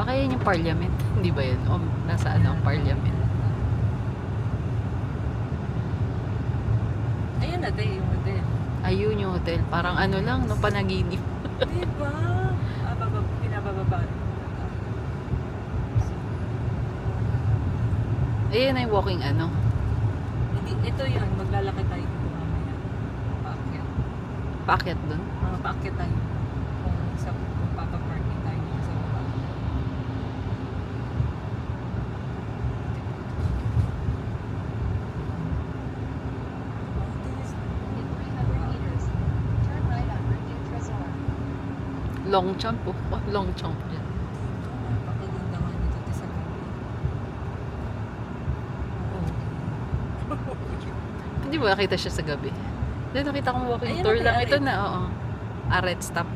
Baka yan yung parliament. Hindi ba yun? O nasa ano ang parliament? Ayun na, te, yung hotel. Ayun yung hotel. Parang ano lang, no, panaginip. Diba? Pinabababa. Ayun na yung walking ano. Hindi, ito yun, maglalakad tayo dito mamaya. Paakyat. Paakyat dun. Paakyat tayo. Kung papaparking tayo dito sa baba. In 300 meters, turn right on Route Tresor. Long jump po. Oh, long jump yan. Pakaganda nga dito te sa gabi. Hindi ba nakita siya sa gabi? Hindi, nakita kong walking Ayun, tour okay, lang. Ito Aret. na, oo. Aret stop.